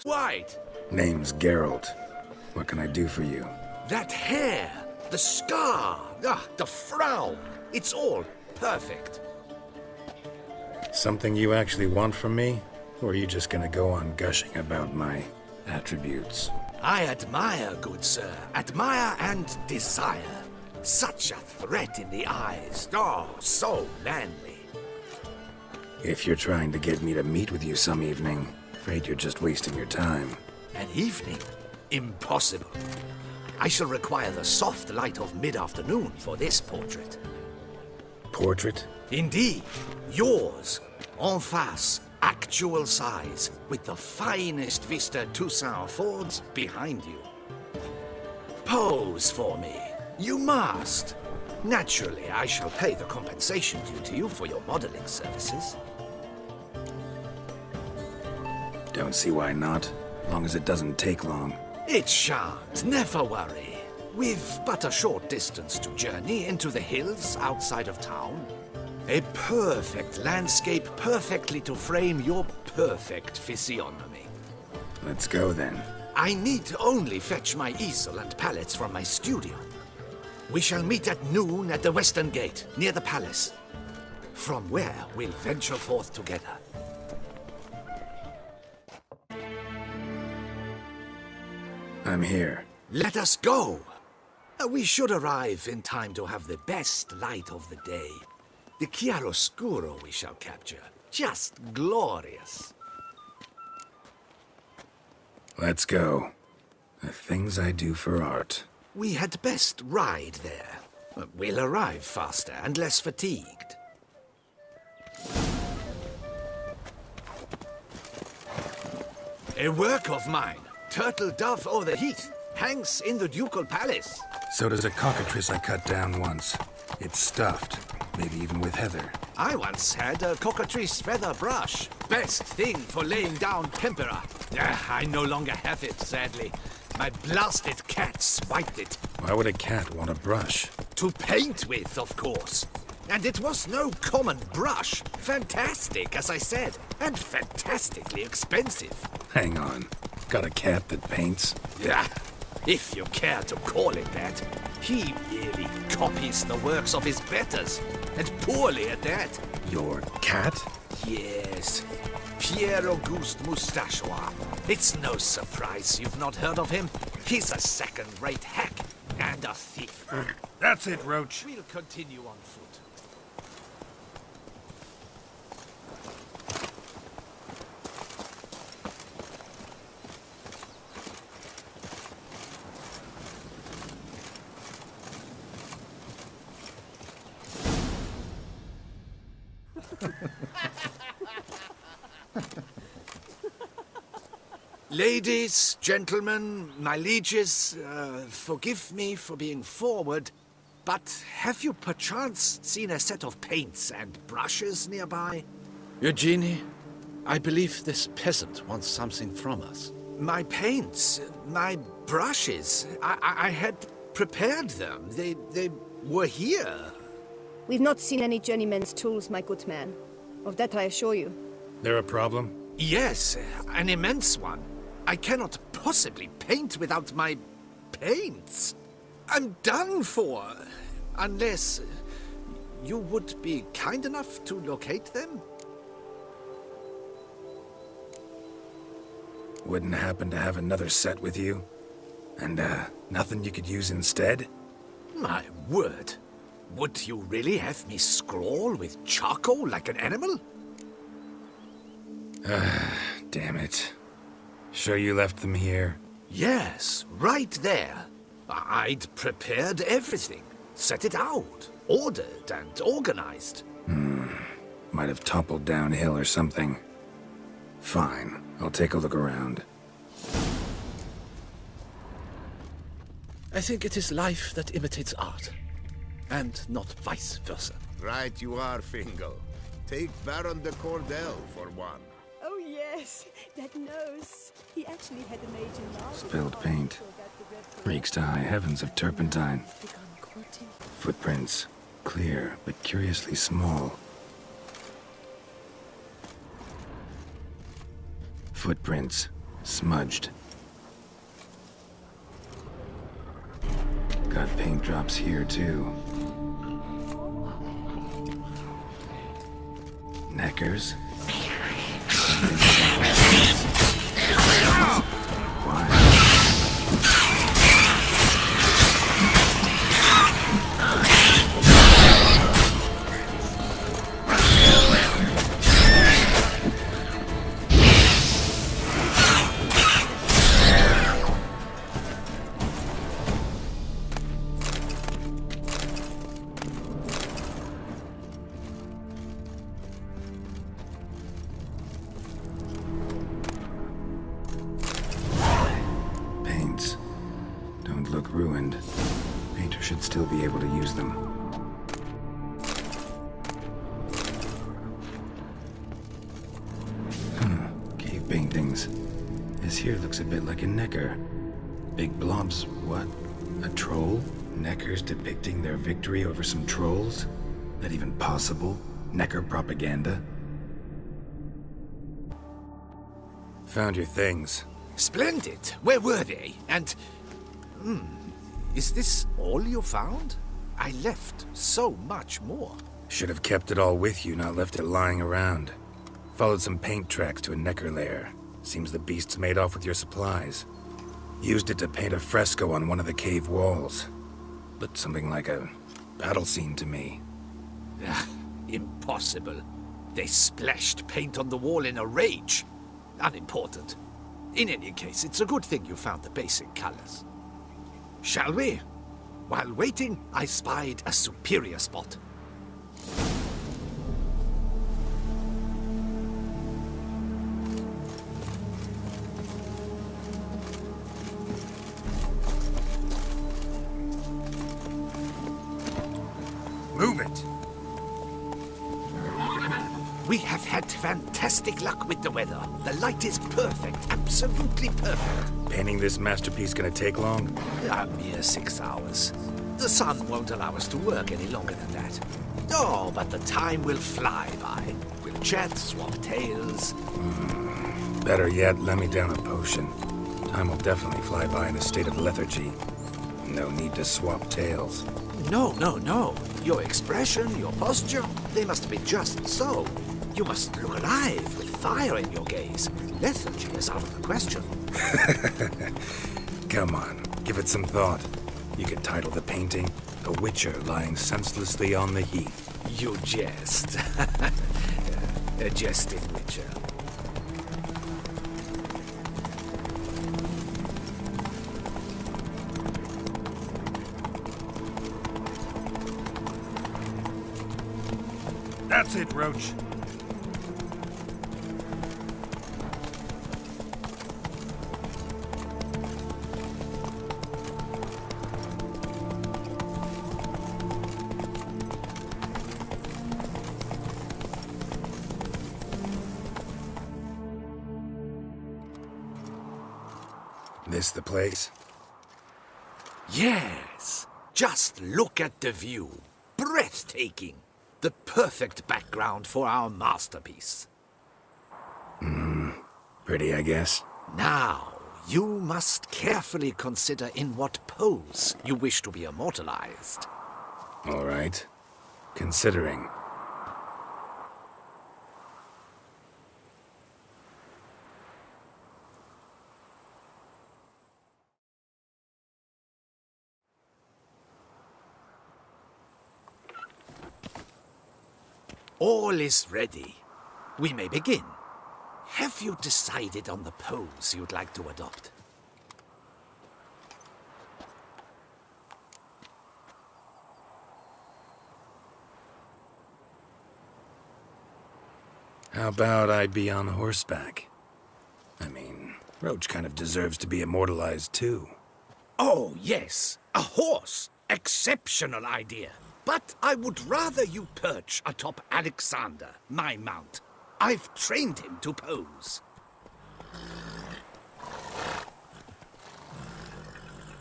White! Name's Geralt. What can I do for you? That hair! The scar! The frown! It's all perfect. Something you actually want from me? Or are you just gonna go on gushing about my attributes? I admire, good sir. Admire and desire. Such a threat in the eyes. Oh, so manly. If you're trying to get me to meet with you some evening, afraid you're just wasting your time. An evening? Impossible. I shall require the soft light of mid-afternoon for this portrait. Portrait? Indeed. Yours. En face. Actual size. With the finest vista Toussaint affords behind you. Pose for me. You must. Naturally, I shall pay the compensation due to you for your modeling services. Don't see why not, as long as it doesn't take long. It shan't, never worry. We've but a short distance to journey into the hills outside of town. A perfect landscape perfectly to frame your perfect physiognomy. Let's go then. I need only fetch my easel and palettes from my studio. We shall meet at noon at the western gate, near the palace. From where we'll venture forth together. I'm here. Let us go! We should arrive in time to have the best light of the day. The chiaroscuro we shall capture. Just glorious. Let's go. The things I do for art. We had best ride there. We'll arrive faster and less fatigued. A work of mine, Turtle Dove o'er the Heath, hangs in the ducal palace. So does a cockatrice I cut down once. It's stuffed, maybe even with heather. I once had a cockatrice feather brush. Best thing for laying down tempera. I no longer have it, sadly. My blasted cat swiped it. Why would a cat want a brush? To paint with, of course. And it was no common brush. Fantastic, as I said. And fantastically expensive. Hang on. Got a cat that paints? Yeah, if you care to call it that. He really copies the works of his betters. And poorly at that. Your cat? Yes. Pierre-Auguste Moustachois. It's no surprise you've not heard of him. He's a second-rate hack and a thief. That's it, Roach. We'll continue on foot. Ladies, gentlemen, my lieges, forgive me for being forward, but have you perchance seen a set of paints and brushes nearby? Eugenie, I believe this peasant wants something from us. My paints, my brushes, I had prepared them. They were here. We've not seen any journeyman's tools, my good man. Of that I assure you. There a problem? Yes, an immense one. I cannot possibly paint without my paints. I'm done for. Unless you would be kind enough to locate them? Wouldn't happen to have another set with you? And, nothing you could use instead? My word. Would you really have me scrawl with charcoal like an animal? Damn it. Sure you left them here? Yes, right there. I'd prepared everything. Set it out. Ordered and organized. Might have toppled downhill or something. Fine. I'll take a look around. I think it is life that imitates art. And not vice versa. Right you are, Fingal. Take Baron de Cordel for one. Oh yes, that nose. He actually had a major laugh. Spilled paint. Reeks to high heavens of turpentine. Footprints. Clear, but curiously small. Footprints. Smudged. Got paint drops here, too. Neckers? Why? Look ruined. Painter should still be able to use them. Cave paintings. This here looks a bit like a necker. Big blobs, what? A troll? Neckers depicting their victory over some trolls? That even possible? Necker propaganda? Found your things. Splendid. Where were they? And... Is this all you found? I left so much more. Should have kept it all with you, not left it lying around. Followed some paint tracks to a necker lair. Seems the beast's made off with your supplies. Used it to paint a fresco on one of the cave walls. Looked something like a battle scene to me. Impossible. They splashed paint on the wall in a rage. Unimportant. In any case, it's a good thing you found the basic colors. Shall we? While waiting, I spied a superior spot. Move it! We have had fantastic luck with the weather. The light is perfect, absolutely perfect. Painting this masterpiece gonna take long? A mere 6 hours. The sun won't allow us to work any longer than that. Oh, but the time will fly by. We'll chat, swap tales. Better yet, let me down a potion. Time will definitely fly by in a state of lethargy. No need to swap tales. No. Your expression, your posture, they must be just so. You must look alive, with fire in your gaze. Lethargy is out of the question. Come on, give it some thought. You could title the painting, A Witcher Lying Senselessly on the Heath. You jest. A jesting witcher. That's it, Roach. This the place? Yes. Just look at the view. Breathtaking. The perfect background for our masterpiece. Pretty, I guess. Now, you must carefully consider in what pose you wish to be immortalized. All right. Considering. All is ready. We may begin. Have you decided on the pose you'd like to adopt? How about I be on horseback? I mean, Roach kind of deserves to be immortalized too. Oh, yes. A horse. Exceptional idea. But I would rather you perch atop Alexander, my mount. I've trained him to pose.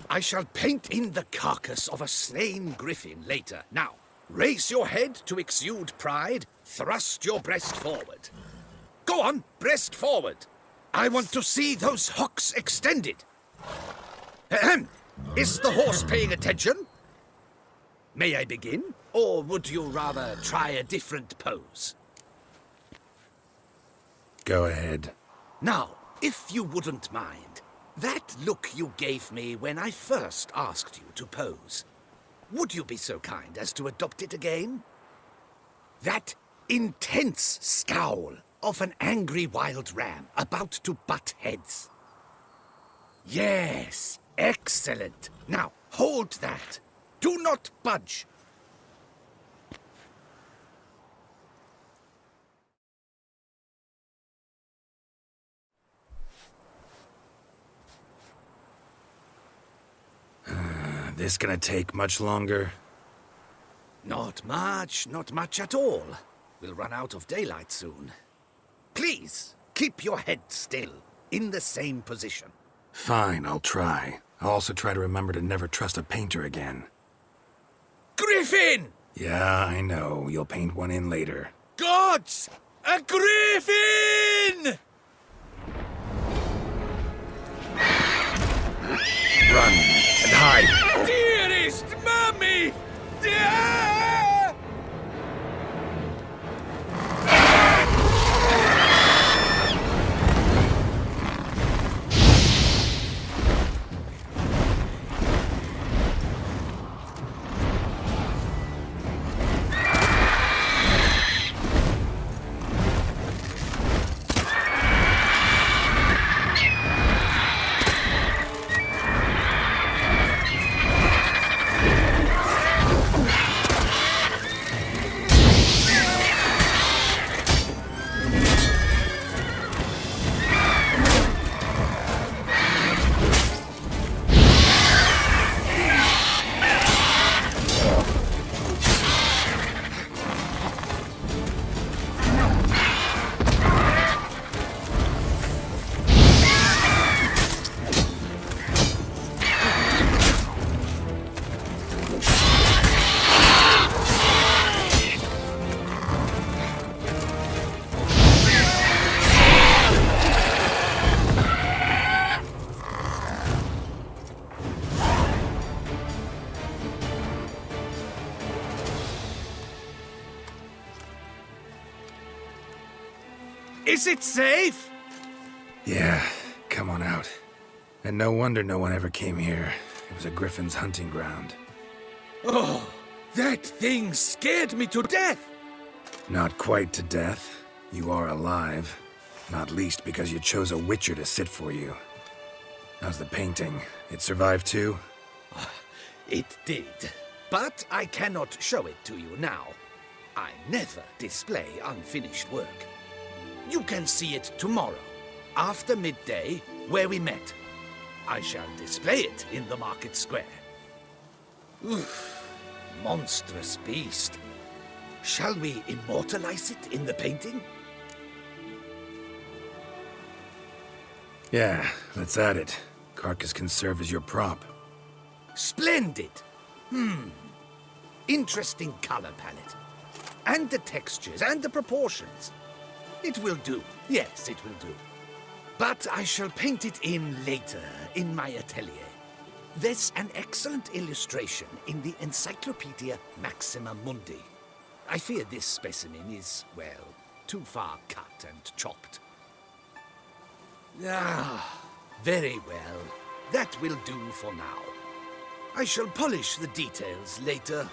I shall paint in the carcass of a slain griffin later. Now, raise your head to exude pride. Thrust your breast forward. Go on, breast forward. I want to see those hocks extended. Ahem. Is the horse paying attention? May I begin? Or would you rather try a different pose? Go ahead. Now, if you wouldn't mind, that look you gave me when I first asked you to pose, would you be so kind as to adopt it again? That intense scowl of an angry wild ram about to butt heads. Yes, excellent. Now, hold that. Do not budge. This gonna take much longer? Not much at all. We'll run out of daylight soon. Please, keep your head still, in the same position. Fine, I'll try. I'll also try to remember to never trust a painter again. Griffin! Yeah, I know. You'll paint one in later. Gods! A griffin! Run and hide! Dearest Mummy! Ah! Is it safe? Yeah, come on out. And no wonder no one ever came here. It was a griffin's hunting ground. Oh, that thing scared me to death! Not quite to death. You are alive. Not least because you chose a witcher to sit for you. How's the painting? It survived too? It did. But I cannot show it to you now. I never display unfinished work. You can see it tomorrow, after midday, where we met. I shall display it in the market square. Oof, monstrous beast. Shall we immortalize it in the painting? Yeah, let's add it. Carcass can serve as your prop. Splendid! Interesting color palette. And the textures and the proportions. It will do. Yes, it will do. But I shall paint it in later, in my atelier. There's an excellent illustration in the Encyclopedia Maxima Mundi. I fear this specimen is, well, too far cut and chopped. Ah, very well. That will do for now. I shall polish the details later.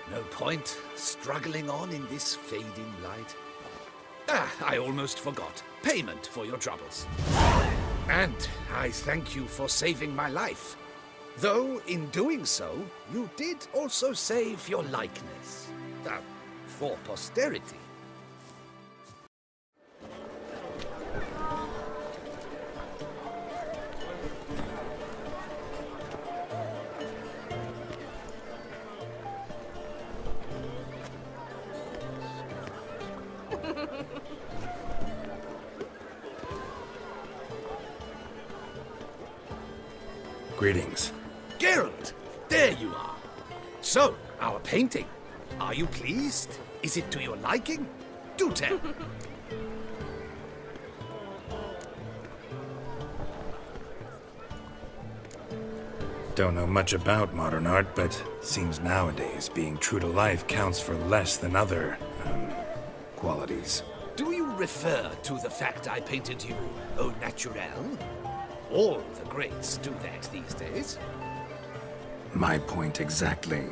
No point struggling on in this fading light. Ah, I almost forgot. Payment for your troubles. And I thank you for saving my life. Though, in doing so, you did also save your likeness. For posterity. Greetings. Geralt, there you are. So, our painting. Are you pleased? Is it to your liking? Do tell. Don't know much about modern art, but seems nowadays being true to life counts for less than other, qualities. Do you refer to the fact I painted you au naturel? All the greats do that these days. My point exactly.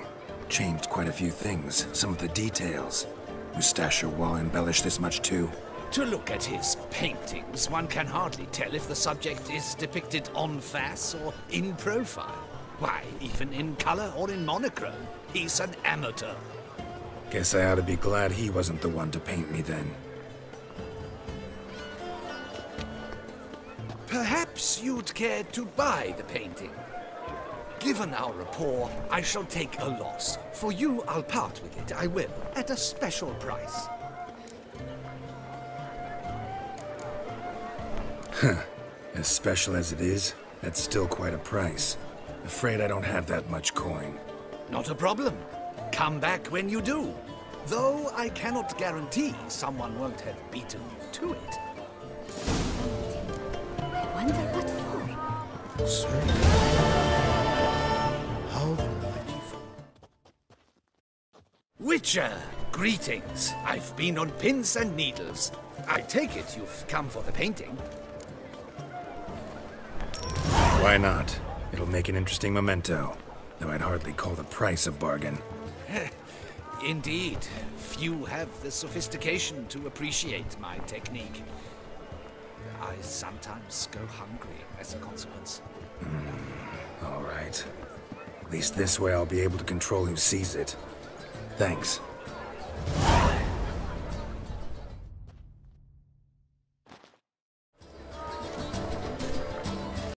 Changed quite a few things, some of the details. Moustache wall embellished this much too. To look at his paintings, one can hardly tell if the subject is depicted en face or in profile. Why, even in color or in monochrome, he's an amateur. Guess I ought to be glad he wasn't the one to paint me then. Perhaps you'd care to buy the painting. Given our rapport, I shall take a loss. For you, I'll part with it, I will, at a special price. As special as it is, that's still quite a price. Afraid I don't have that much coin. Not a problem. Come back when you do. Though I cannot guarantee someone won't have beaten you to it. I wonder what for. Sir? How delightful. Witcher, greetings. I've been on pins and needles. I take it you've come for the painting. Why not? It'll make an interesting memento, though I'd hardly call the price a bargain. Indeed. Few have the sophistication to appreciate my technique. I sometimes go hungry as a consequence. All right. At least this way I'll be able to control who sees it. Thanks.